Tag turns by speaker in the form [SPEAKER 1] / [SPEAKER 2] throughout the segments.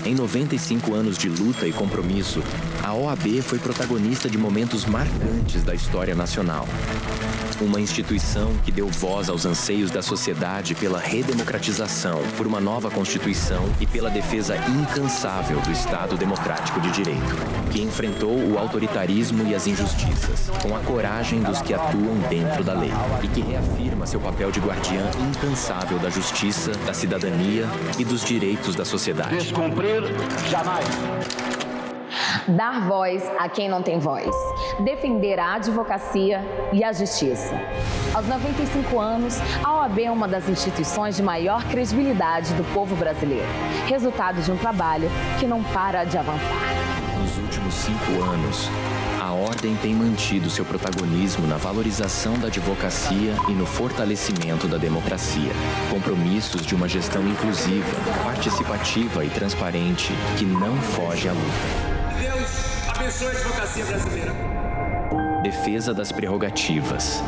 [SPEAKER 1] Em 95 anos de luta e compromisso, a OAB foi protagonista de momentos marcantes da história nacional. Uma instituição que deu voz aos anseios da sociedade pela redemocratização, por uma nova Constituição e pela defesa incansável do Estado Democrático de Direito, que enfrentou o autoritarismo e as injustiças, com a coragem dos que atuam dentro da lei, e que reafirma seu papel de guardiã incansável da justiça, da cidadania e dos direitos da sociedade.
[SPEAKER 2] Descumprir jamais.
[SPEAKER 3] Dar voz a quem não tem voz. Defender a advocacia e a justiça. Aos 95 anos, a OAB é uma das instituições de maior credibilidade do povo brasileiro. Resultado de um trabalho que não para de avançar.
[SPEAKER 1] Nos últimos 5 anos, a Ordem tem mantido seu protagonismo na valorização da advocacia e no fortalecimento da democracia. Compromissos de uma gestão inclusiva, participativa e transparente que não foge à luta.
[SPEAKER 4] Deus abençoe a advocacia brasileira.
[SPEAKER 1] Defesa das prerrogativas.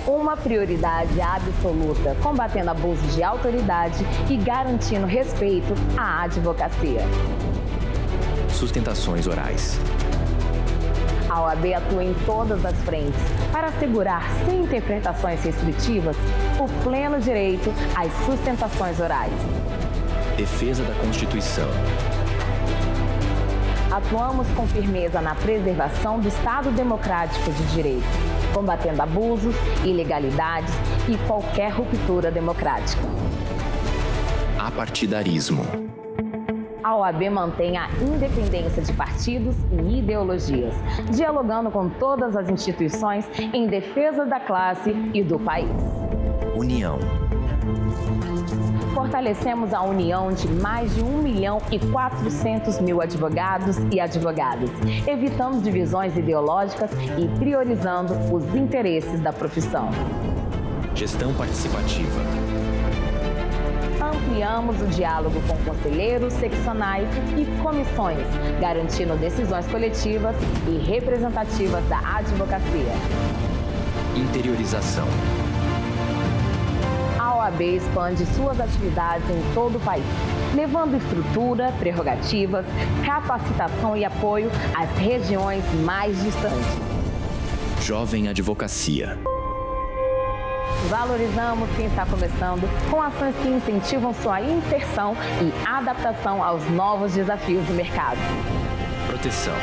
[SPEAKER 3] Uma prioridade absoluta, combatendo abusos de autoridade e garantindo respeito à advocacia.
[SPEAKER 1] Sustentações orais.
[SPEAKER 3] A OAB atua em todas as frentes para assegurar, sem interpretações restritivas, o pleno direito às sustentações orais.
[SPEAKER 1] Defesa da Constituição.
[SPEAKER 3] Atuamos com firmeza na preservação do Estado Democrático de Direito, combatendo abusos, ilegalidades e qualquer ruptura democrática.
[SPEAKER 1] Apartidarismo.
[SPEAKER 3] A OAB mantém a independência de partidos e ideologias, dialogando com todas as instituições em defesa da classe e do país.
[SPEAKER 1] União.
[SPEAKER 3] Fortalecemos a união de mais de 1.400.000 advogados e advogadas, evitando divisões ideológicas e priorizando os interesses da profissão.
[SPEAKER 1] Gestão participativa.
[SPEAKER 3] Ampliamos o diálogo com conselheiros, seccionais e comissões, garantindo decisões coletivas e representativas da advocacia.
[SPEAKER 1] Interiorização.
[SPEAKER 3] A OAB expande suas atividades em todo o país, levando estrutura, prerrogativas, capacitação e apoio às regiões mais distantes.
[SPEAKER 1] Jovem Advocacia.
[SPEAKER 3] Valorizamos quem está começando com ações que incentivam sua inserção e adaptação aos novos desafios do mercado.
[SPEAKER 1] Proteção.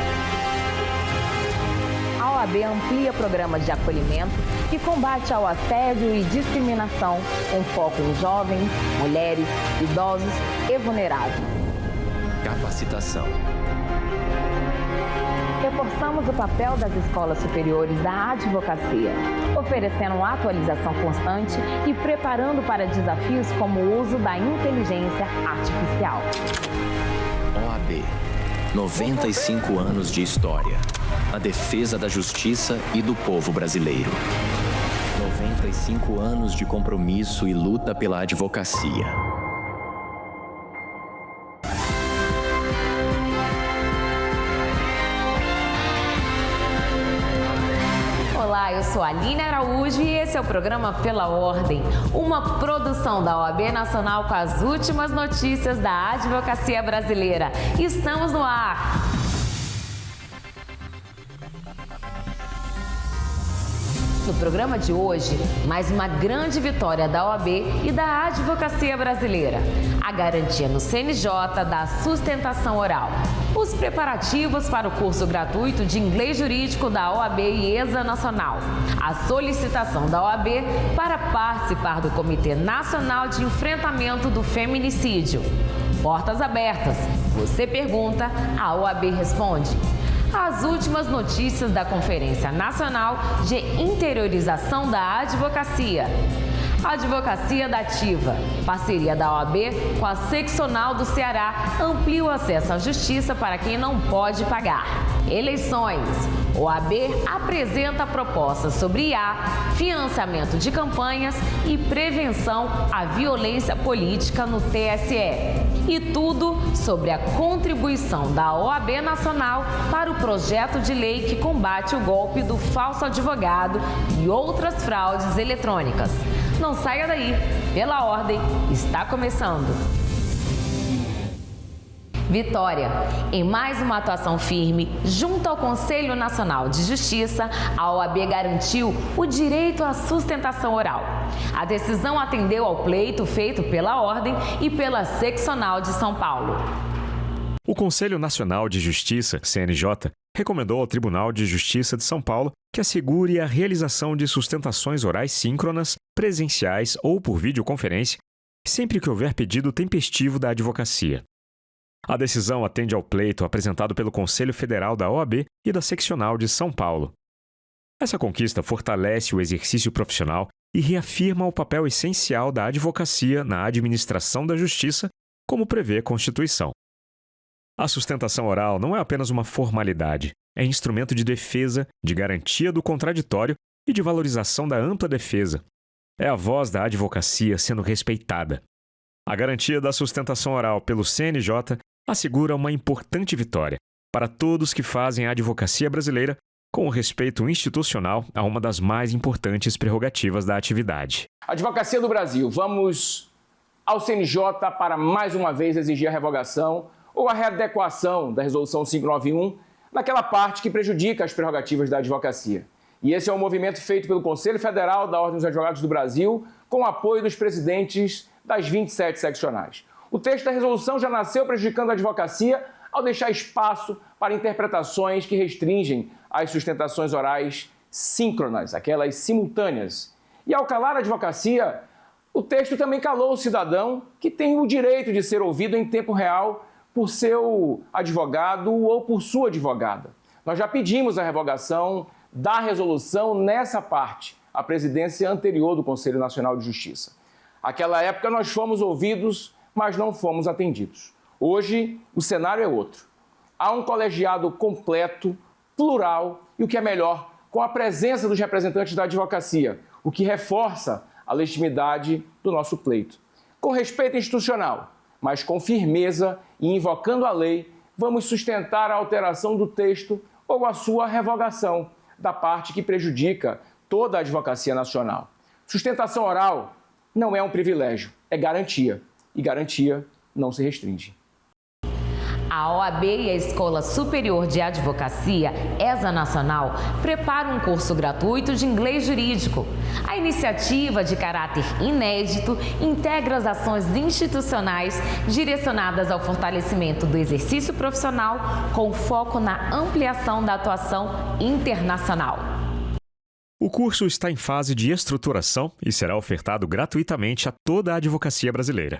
[SPEAKER 3] A OAB amplia programas de acolhimento e combate ao assédio e discriminação, com foco em jovens, mulheres, idosos e vulneráveis.
[SPEAKER 1] Capacitação.
[SPEAKER 3] Reforçamos o papel das escolas superiores da advocacia, oferecendo atualização constante e preparando para desafios como o uso da inteligência artificial.
[SPEAKER 1] OAB. 95 anos de história. A defesa da justiça e do povo brasileiro. 95 anos de compromisso e luta pela advocacia.
[SPEAKER 3] Olá, eu sou a Aline Araújo e esse é o programa Pela Ordem, uma produção da OAB Nacional com as últimas notícias da advocacia brasileira. Estamos no ar! No programa de hoje, mais uma grande vitória da OAB e da advocacia brasileira. A garantia no CNJ da sustentação oral. Os preparativos para o curso gratuito de inglês jurídico da OAB e ESA Nacional. A solicitação da OAB para participar do Comitê Nacional de Enfrentamento do Feminicídio. Portas abertas. Você pergunta, a OAB responde. As últimas notícias da Conferência Nacional de Interiorização da Advocacia. Advocacia da Ativa, parceria da OAB com a Seccional do Ceará, amplia o acesso à justiça para quem não pode pagar. Eleições. OAB apresenta propostas sobre IA, financiamento de campanhas e prevenção à violência política no TSE. E tudo sobre a contribuição da OAB Nacional para o projeto de lei que combate o golpe do falso advogado e outras fraudes eletrônicas. Não saia daí, Pela Ordem está começando. Vitória. Em mais uma atuação firme, junto ao Conselho Nacional de Justiça, a OAB garantiu o direito à sustentação oral. A decisão atendeu ao pleito feito pela Ordem e pela Seccional de São Paulo.
[SPEAKER 5] O Conselho Nacional de Justiça, CNJ, recomendou ao Tribunal de Justiça de São Paulo que assegure a realização de sustentações orais síncronas, presenciais ou por videoconferência, sempre que houver pedido tempestivo da advocacia. A decisão atende ao pleito apresentado pelo Conselho Federal da OAB e da Seccional de São Paulo. Essa conquista fortalece o exercício profissional e reafirma o papel essencial da advocacia na administração da justiça, como prevê a Constituição. A sustentação oral não é apenas uma formalidade, é instrumento de defesa, de garantia do contraditório e de valorização da ampla defesa. É a voz da advocacia sendo respeitada. A garantia da sustentação oral pelo CNJ assegura uma importante vitória para todos que fazem a advocacia brasileira com o respeito institucional a uma das mais importantes prerrogativas da atividade.
[SPEAKER 2] Advocacia do Brasil, vamos ao CNJ para mais uma vez exigir a revogação ou a readequação da Resolução 591 naquela parte que prejudica as prerrogativas da advocacia. E esse é um movimento feito pelo Conselho Federal da Ordem dos Advogados do Brasil, com o apoio dos presidentes das 27 seccionais. O texto da resolução já nasceu prejudicando a advocacia ao deixar espaço para interpretações que restringem as sustentações orais síncronas, aquelas simultâneas. E ao calar a advocacia, o texto também calou o cidadão que tem o direito de ser ouvido em tempo real por seu advogado ou por sua advogada. Nós já pedimos a revogação da resolução nessa parte, à presidência anterior do Conselho Nacional de Justiça. Naquela época nós fomos ouvidos, mas não fomos atendidos. Hoje o cenário é outro. Há um colegiado completo, plural e, o que é melhor, com a presença dos representantes da advocacia, o que reforça a legitimidade do nosso pleito. Com respeito institucional, mas com firmeza e invocando a lei, vamos sustentar a alteração do texto ou a sua revogação da parte que prejudica toda a advocacia nacional. Sustentação oral não é um privilégio, é garantia. E garantia não se restringe.
[SPEAKER 3] A OAB e a Escola Superior de Advocacia, ESA Nacional, preparam um curso gratuito de inglês jurídico. A iniciativa, de caráter inédito, integra as ações institucionais direcionadas ao fortalecimento do exercício profissional com foco na ampliação da atuação internacional.
[SPEAKER 5] O curso está em fase de estruturação e será ofertado gratuitamente a toda a advocacia brasileira.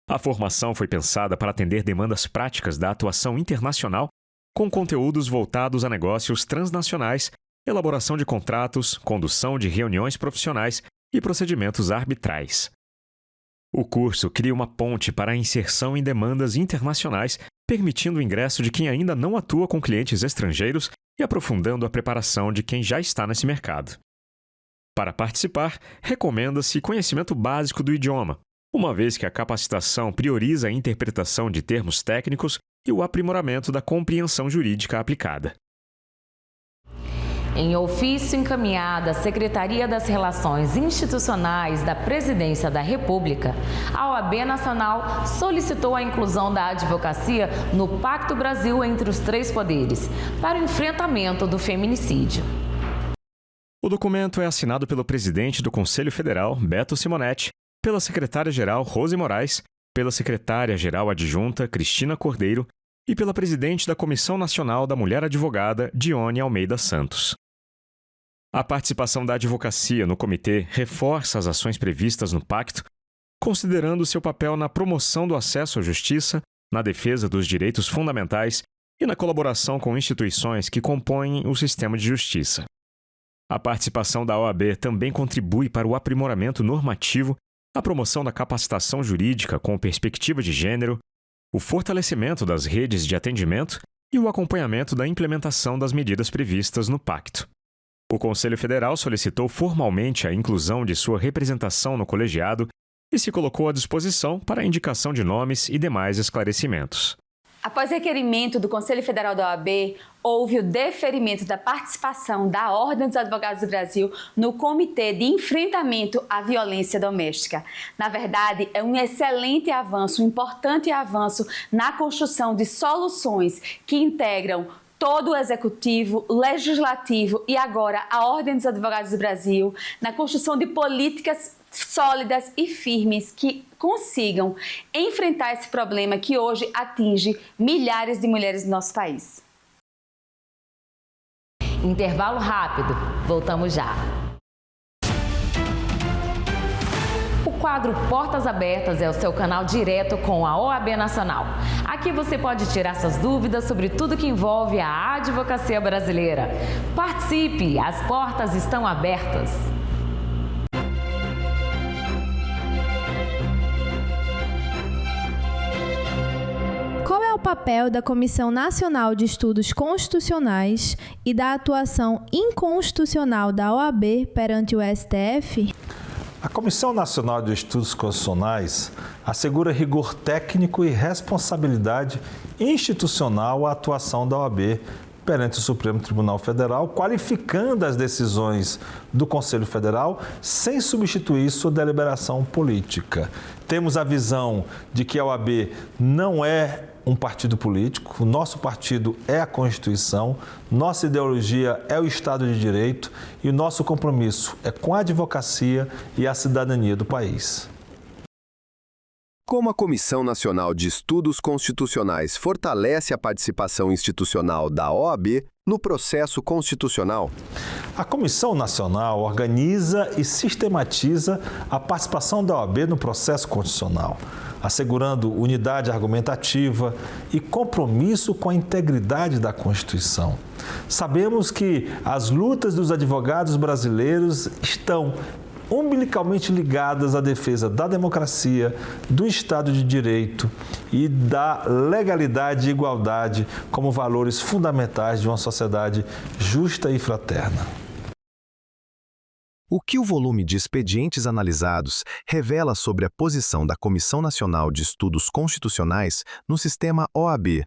[SPEAKER 5] A formação foi pensada para atender demandas práticas da atuação internacional, com conteúdos voltados a negócios transnacionais, elaboração de contratos, condução de reuniões profissionais e procedimentos arbitrais. O curso cria uma ponte para a inserção em demandas internacionais, permitindo o ingresso de quem ainda não atua com clientes estrangeiros e aprofundando a preparação de quem já está nesse mercado. Para participar, recomenda-se conhecimento básico do idioma, uma vez que a capacitação prioriza a interpretação de termos técnicos e o aprimoramento da compreensão jurídica aplicada.
[SPEAKER 3] Em ofício encaminhado à Secretaria das Relações Institucionais da Presidência da República, a OAB Nacional solicitou a inclusão da advocacia no Pacto Brasil entre os três poderes para o enfrentamento do feminicídio.
[SPEAKER 5] O documento é assinado pelo presidente do Conselho Federal, Beto Simonetti, pela secretária-geral Rose Moraes, pela secretária-geral adjunta Cristina Cordeiro e pela presidente da Comissão Nacional da Mulher Advogada, Dione Almeida Santos. A participação da advocacia no comitê reforça as ações previstas no pacto, considerando seu papel na promoção do acesso à justiça, na defesa dos direitos fundamentais e na colaboração com instituições que compõem o sistema de justiça. A participação da OAB também contribui para o aprimoramento normativo, a promoção da capacitação jurídica com perspectiva de gênero, o fortalecimento das redes de atendimento e o acompanhamento da implementação das medidas previstas no pacto. O Conselho Federal solicitou formalmente a inclusão de sua representação no colegiado e se colocou à disposição para a indicação de nomes e demais esclarecimentos.
[SPEAKER 6] Após requerimento do Conselho Federal da OAB, houve o deferimento da participação da Ordem dos Advogados do Brasil no Comitê de Enfrentamento à Violência Doméstica. Na verdade, é um excelente avanço, um importante avanço na construção de soluções que integram todo o Executivo, Legislativo e agora a Ordem dos Advogados do Brasil na construção de políticas sólidas e firmes que consigam enfrentar esse problema que hoje atinge milhares de mulheres do nosso país.
[SPEAKER 3] Intervalo rápido, voltamos já. O quadro Portas Abertas é o seu canal direto com a OAB Nacional. Aqui você pode tirar suas dúvidas sobre tudo que envolve a advocacia brasileira. Participe, as portas estão abertas.
[SPEAKER 7] Qual é o papel da Comissão Nacional de Estudos Constitucionais e da atuação inconstitucional da OAB perante o STF?
[SPEAKER 8] A Comissão Nacional de Estudos Constitucionais assegura rigor técnico e responsabilidade institucional à atuação da OAB perante o Supremo Tribunal Federal, qualificando as decisões do Conselho Federal sem substituir sua deliberação política. Temos a visão de que a OAB não é um partido político, o nosso partido é a Constituição, nossa ideologia é o Estado de Direito e o nosso compromisso é com a advocacia e a cidadania do país.
[SPEAKER 9] Como a Comissão Nacional de Estudos Constitucionais fortalece a participação institucional da OAB no processo constitucional?
[SPEAKER 8] A Comissão Nacional organiza e sistematiza a participação da OAB no processo constitucional, assegurando unidade argumentativa e compromisso com a integridade da Constituição. Sabemos que as lutas dos advogados brasileiros estão umbilicalmente ligadas à defesa da democracia, do Estado de Direito e da legalidade e igualdade como valores fundamentais de uma sociedade justa e fraterna.
[SPEAKER 9] O que o volume de expedientes analisados revela sobre a posição da Comissão Nacional de Estudos Constitucionais no sistema OAB?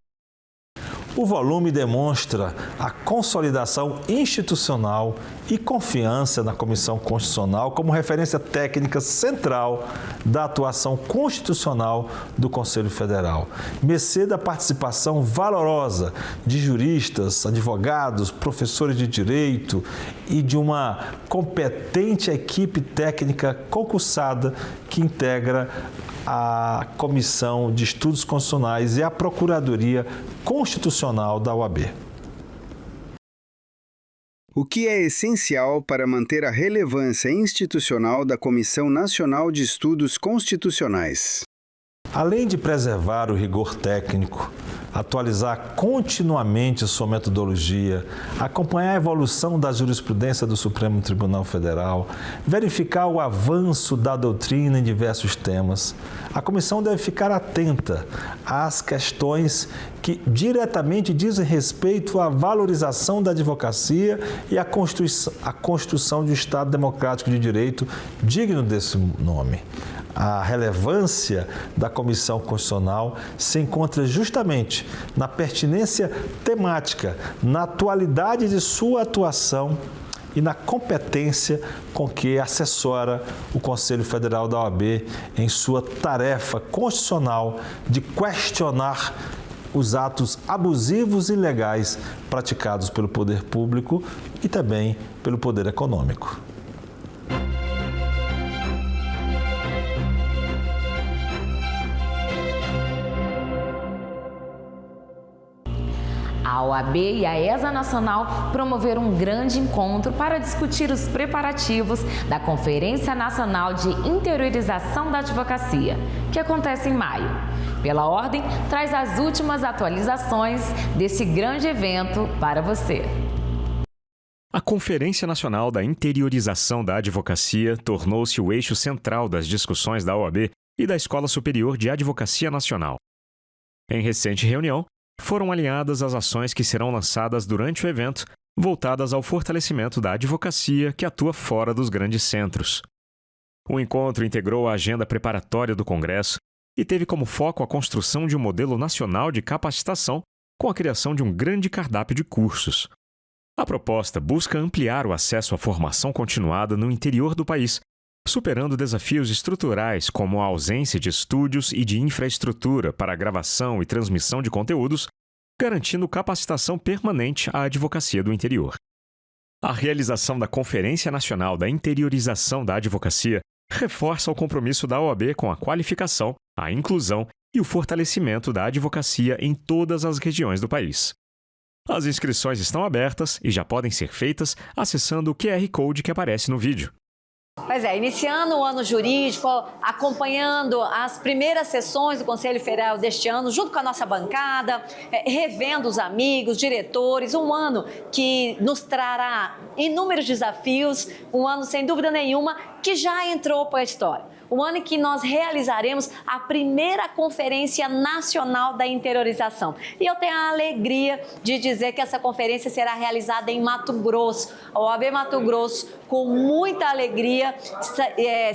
[SPEAKER 8] O volume demonstra a consolidação institucional e confiança na Comissão Constitucional como referência técnica central da atuação constitucional do Conselho Federal, mercê da participação valorosa de juristas, advogados, professores de direito e de uma competente equipe técnica concursada que integra a Comissão de Estudos Constitucionais e a Procuradoria Constitucional da OAB.
[SPEAKER 10] O que é essencial para manter a relevância institucional da Comissão Nacional de Estudos Constitucionais?
[SPEAKER 8] Além de preservar o rigor técnico, atualizar continuamente sua metodologia, acompanhar a evolução da jurisprudência do Supremo Tribunal Federal, verificar o avanço da doutrina em diversos temas, a comissão deve ficar atenta às questões que diretamente dizem respeito à valorização da advocacia e à construção de um Estado democrático de direito digno desse nome. A relevância da Comissão Constitucional se encontra justamente na pertinência temática, na atualidade de sua atuação e na competência com que assessora o Conselho Federal da OAB em sua tarefa constitucional de questionar os atos abusivos e ilegais praticados pelo poder público e também pelo poder econômico.
[SPEAKER 3] A OAB e a ESA Nacional promoveram um grande encontro para discutir os preparativos da Conferência Nacional de Interiorização da Advocacia, que acontece em maio. Pela ordem, traz as últimas atualizações desse grande evento para você.
[SPEAKER 5] A Conferência Nacional da Interiorização da Advocacia tornou-se o eixo central das discussões da OAB e da Escola Superior de Advocacia Nacional. Em recente reunião, foram alinhadas as ações que serão lançadas durante o evento, voltadas ao fortalecimento da advocacia que atua fora dos grandes centros. O encontro integrou a agenda preparatória do Congresso, e teve como foco a construção de um modelo nacional de capacitação com a criação de um grande cardápio de cursos. A proposta busca ampliar o acesso à formação continuada no interior do país, superando desafios estruturais como a ausência de estúdios e de infraestrutura para a gravação e transmissão de conteúdos, garantindo capacitação permanente à advocacia do interior. A realização da Conferência Nacional da Interiorização da Advocacia reforça o compromisso da OAB com a qualificação, a inclusão e o fortalecimento da advocacia em todas as regiões do país. As inscrições estão abertas e já podem ser feitas acessando o QR Code que aparece no vídeo.
[SPEAKER 11] Pois é, iniciando o ano jurídico, acompanhando as primeiras sessões do Conselho Federal deste ano, junto com a nossa bancada, revendo os amigos, diretores, um ano que nos trará inúmeros desafios, um ano, sem dúvida nenhuma, que já entrou para a história. O ano em que nós realizaremos a primeira Conferência Nacional da Interiorização. E eu tenho a alegria de dizer que essa conferência será realizada em Mato Grosso. A OAB Mato Grosso, com muita alegria,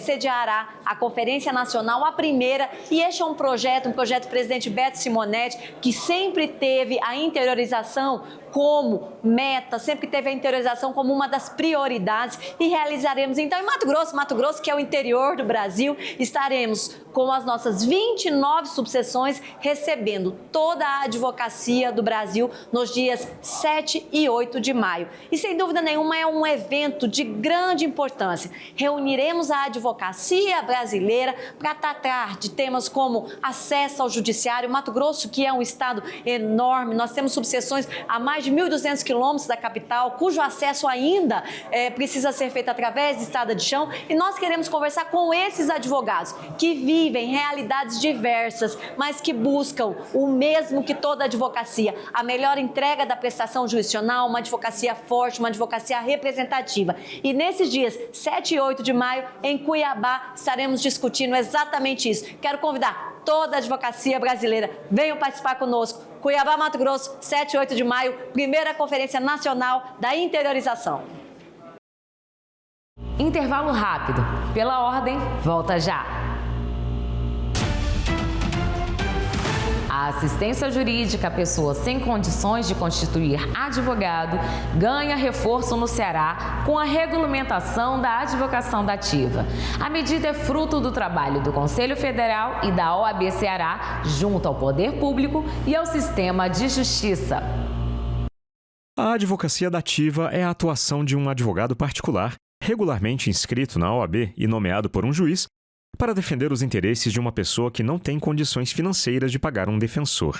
[SPEAKER 11] sediará a Conferência Nacional, a primeira, e este é um projeto do presidente Beto Simonetti, que sempre teve a interiorização como meta, sempre teve a interiorização como uma das prioridades, e realizaremos então em Mato Grosso, que é o interior do Brasil, estaremos com as nossas 29 subseções recebendo toda a advocacia do Brasil nos dias 7 e 8 de maio. E sem dúvida nenhuma é um evento de grande importância. Reuniremos a advocacia brasileira para tratar de temas como acesso ao judiciário. Mato Grosso, que é um estado enorme, nós temos subseções a mais de 1.200 quilômetros da capital, cujo acesso ainda precisa ser feito através de estrada de chão, e nós queremos conversar com esses advogados que vivem realidades diversas, mas que buscam o mesmo que toda advocacia, a melhor entrega da prestação jurisdicional, uma advocacia forte, uma advocacia representativa. E nesses dias 7 e 8 de maio, em Cuiabá, estaremos discutindo exatamente isso. Quero convidar toda a advocacia brasileira, venham participar conosco. Cuiabá, Mato Grosso, 7 e 8 de maio, primeira Conferência Nacional da Interiorização.
[SPEAKER 3] Intervalo rápido. Pela ordem, volta já. A assistência jurídica à pessoa sem condições de constituir advogado ganha reforço no Ceará com a regulamentação da advocação dativa. A medida é fruto do trabalho do Conselho Federal e da OAB Ceará junto ao Poder Público e ao sistema de justiça.
[SPEAKER 5] A advocacia dativa é a atuação de um advogado particular regularmente inscrito na OAB e nomeado por um juiz para defender os interesses de uma pessoa que não tem condições financeiras de pagar um defensor.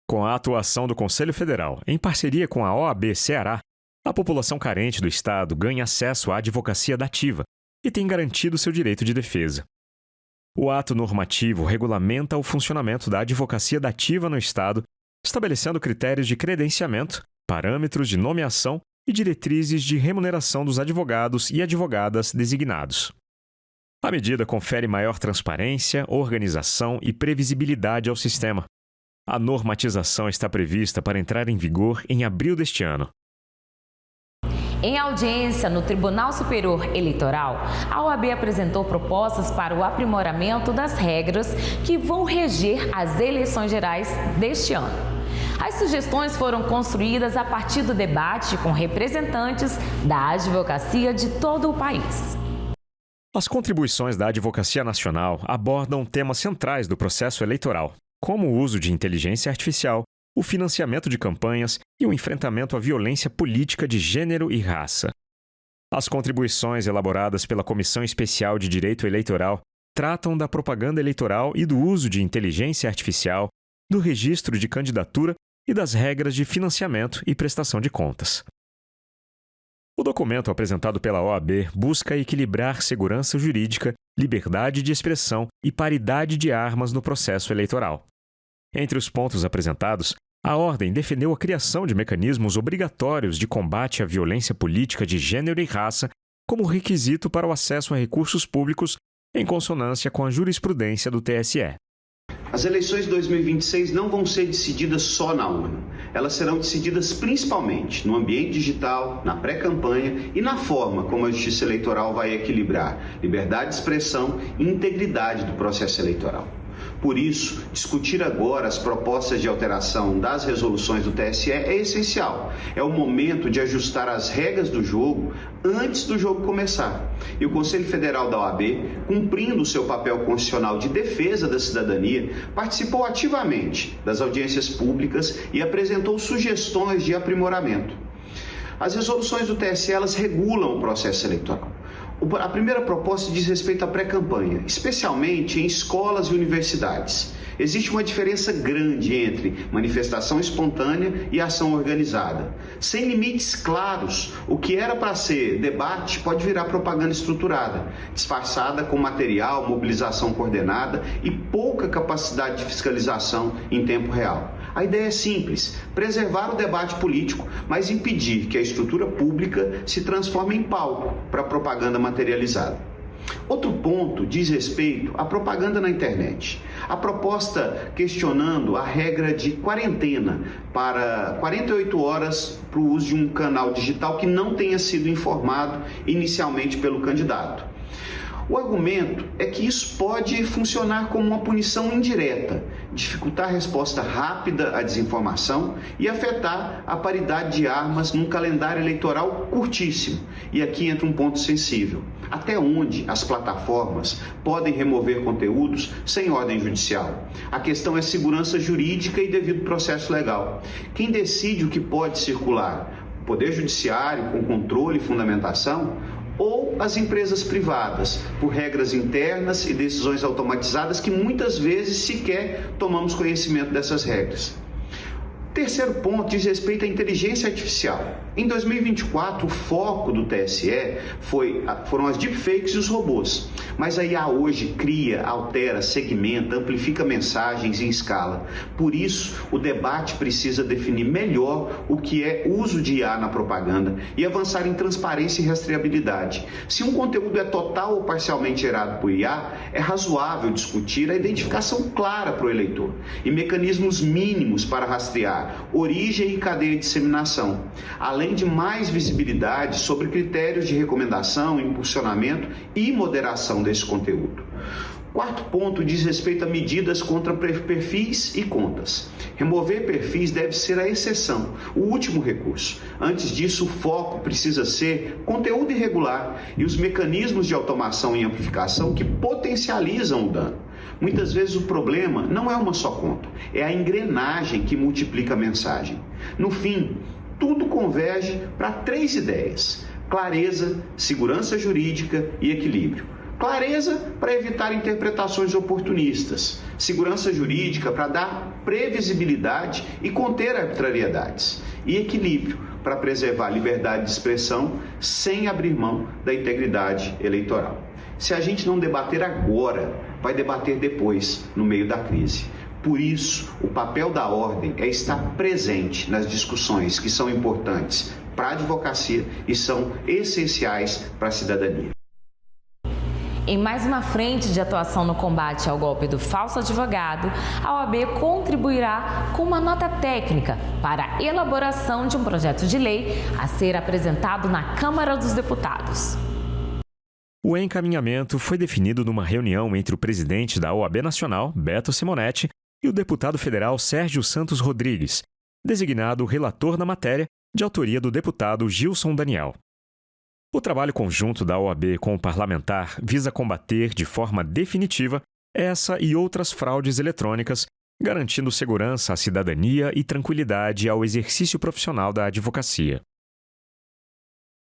[SPEAKER 5] Com a atuação do Conselho Federal, em parceria com a OAB Ceará, a população carente do Estado ganha acesso à advocacia dativa e tem garantido seu direito de defesa. O ato normativo regulamenta o funcionamento da advocacia dativa no Estado, estabelecendo critérios de credenciamento, parâmetros de nomeação e diretrizes de remuneração dos advogados e advogadas designados. A medida confere maior transparência, organização e previsibilidade ao sistema. A normatização está prevista para entrar em vigor em abril deste ano.
[SPEAKER 3] Em audiência no Tribunal Superior Eleitoral, a OAB apresentou propostas para o aprimoramento das regras que vão reger as eleições gerais deste ano. As sugestões foram construídas a partir do debate com representantes da advocacia de todo o país.
[SPEAKER 5] As contribuições da Advocacia Nacional abordam temas centrais do processo eleitoral, como o uso de inteligência artificial, o financiamento de campanhas e o enfrentamento à violência política de gênero e raça. As contribuições elaboradas pela Comissão Especial de Direito Eleitoral tratam da propaganda eleitoral e do uso de inteligência artificial, do registro de candidatura e das regras de financiamento e prestação de contas. O documento apresentado pela OAB busca equilibrar segurança jurídica, liberdade de expressão e paridade de armas no processo eleitoral. Entre os pontos apresentados, a Ordem defendeu a criação de mecanismos obrigatórios de combate à violência política de gênero e raça como requisito para o acesso a recursos públicos em consonância com a jurisprudência do TSE.
[SPEAKER 12] As eleições de 2026 não vão ser decididas só na urna. Elas serão decididas principalmente no ambiente digital, na pré-campanha e na forma como a Justiça Eleitoral vai equilibrar liberdade de expressão e integridade do processo eleitoral. Por isso, discutir agora as propostas de alteração das resoluções do TSE é essencial. É o momento de ajustar as regras do jogo antes do jogo começar. E o Conselho Federal da OAB, cumprindo o seu papel constitucional de defesa da cidadania, participou ativamente das audiências públicas e apresentou sugestões de aprimoramento. As resoluções do TSE, elas regulam o processo eleitoral. A primeira proposta diz respeito à pré-campanha, especialmente em escolas e universidades. Existe uma diferença grande entre manifestação espontânea e ação organizada. Sem limites claros, o que era para ser debate pode virar propaganda estruturada, disfarçada com material, mobilização coordenada e pouca capacidade de fiscalização em tempo real. A ideia é simples: preservar o debate político, mas impedir que a estrutura pública se transforme em palco para propaganda materializada. Outro ponto diz respeito à propaganda na internet. A proposta questionando a regra de quarentena para 48 horas para o uso de um canal digital que não tenha sido informado inicialmente pelo candidato. O argumento é que isso pode funcionar como uma punição indireta, dificultar a resposta rápida à desinformação e afetar a paridade de armas num calendário eleitoral curtíssimo. E aqui entra um ponto sensível: até onde as plataformas podem remover conteúdos sem ordem judicial? A questão é segurança jurídica e devido processo legal. Quem decide o que pode circular? O Poder Judiciário, com controle e fundamentação? Ou as empresas privadas, por regras internas e decisões automatizadas que muitas vezes sequer tomamos conhecimento dessas regras? Terceiro ponto diz respeito à inteligência artificial. Em 2024, o foco do TSE foram as deepfakes e os robôs. Mas a IA hoje cria, altera, segmenta, amplifica mensagens em escala. Por isso, o debate precisa definir melhor o que é uso de IA na propaganda e avançar em transparência e rastreabilidade. Se um conteúdo é total ou parcialmente gerado por IA, é razoável discutir a identificação clara para o eleitor e mecanismos mínimos para rastrear origem e cadeia de disseminação, além de mais visibilidade sobre critérios de recomendação, impulsionamento e moderação desse conteúdo. Quarto ponto diz respeito a medidas contra perfis e contas. Remover perfis deve ser a exceção, o último recurso. Antes disso, o foco precisa ser conteúdo irregular e os mecanismos de automação e amplificação que potencializam o dano. Muitas vezes o problema não é uma só conta, é a engrenagem que multiplica a mensagem. No fim, tudo converge para 3 ideias: clareza, segurança jurídica e equilíbrio. Clareza para evitar interpretações oportunistas, segurança jurídica para dar previsibilidade e conter arbitrariedades, e equilíbrio para preservar a liberdade de expressão sem abrir mão da integridade eleitoral. Se a gente não debater agora, vai debater depois, no meio da crise. Por isso, o papel da ordem é estar presente nas discussões que são importantes para a advocacia e são essenciais para a cidadania.
[SPEAKER 3] Em mais uma frente de atuação no combate ao golpe do falso advogado, a OAB contribuirá com uma nota técnica para a elaboração de um projeto de lei a ser apresentado na Câmara dos Deputados.
[SPEAKER 5] O encaminhamento foi definido numa reunião entre o presidente da OAB Nacional, Beto Simonetti, e o deputado federal Sérgio Santos Rodrigues, designado relator da matéria, de autoria do deputado Gilson Daniel. O trabalho conjunto da OAB com o parlamentar visa combater de forma definitiva essa e outras fraudes eletrônicas, garantindo segurança à cidadania e tranquilidade ao exercício profissional da advocacia.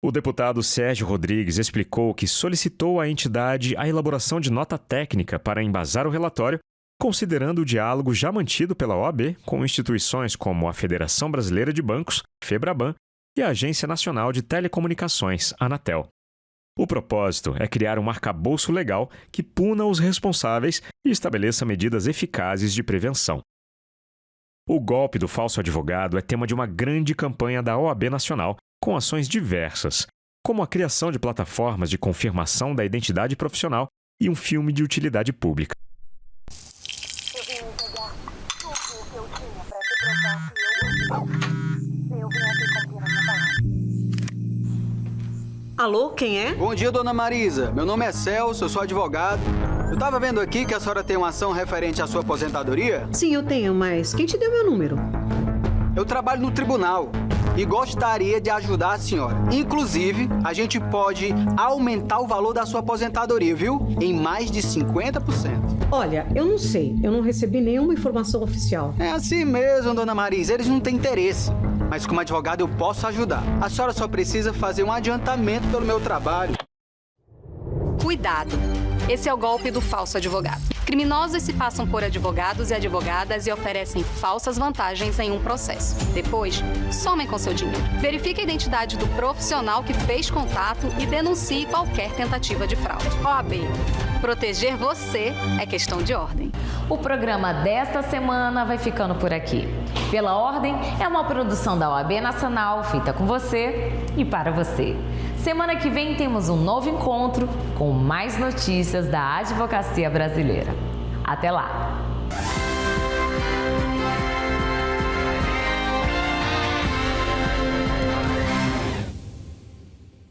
[SPEAKER 5] O deputado Sérgio Rodrigues explicou que solicitou à entidade a elaboração de nota técnica para embasar o relatório, considerando o diálogo já mantido pela OAB com instituições como a Federação Brasileira de Bancos, FEBRABAN, e a Agência Nacional de Telecomunicações, Anatel. O propósito é criar um arcabouço legal que puna os responsáveis e estabeleça medidas eficazes de prevenção. O golpe do falso advogado é tema de uma grande campanha da OAB Nacional, com ações diversas, como a criação de plataformas de confirmação da identidade profissional e um filme de utilidade pública.
[SPEAKER 13] Eu vim pegar tudo que eu tinha para te provar que eu vim aqui cumprir a minha palavra.
[SPEAKER 14] Alô, quem é?
[SPEAKER 15] Bom dia, dona Marisa. Meu nome é Celso, eu sou advogado.
[SPEAKER 14] Eu tava vendo aqui que a senhora tem uma ação referente à sua aposentadoria.
[SPEAKER 15] Sim, eu tenho, mas quem te deu meu número?
[SPEAKER 14] Eu trabalho no tribunal e gostaria de ajudar a senhora. Inclusive, a gente pode aumentar o valor da sua aposentadoria, viu? Em mais de 50%.
[SPEAKER 15] Olha, eu não sei. Eu não recebi nenhuma informação oficial.
[SPEAKER 14] É assim mesmo, dona Marisa. Eles não têm interesse. Mas como advogado eu posso ajudar. A senhora só precisa fazer um adiantamento pelo meu trabalho.
[SPEAKER 16] Cuidado! Esse é o golpe do falso advogado. Criminosos se passam por advogados e advogadas e oferecem falsas vantagens em um processo. Depois, somem com seu dinheiro. Verifique a identidade do profissional que fez contato e denuncie qualquer tentativa de fraude. OAB. Proteger você é questão de ordem.
[SPEAKER 3] O programa desta semana vai ficando por aqui. Pela Ordem é uma produção da OAB Nacional, feita com você e para você. Semana que vem temos um novo encontro com mais notícias da advocacia brasileira. Até lá!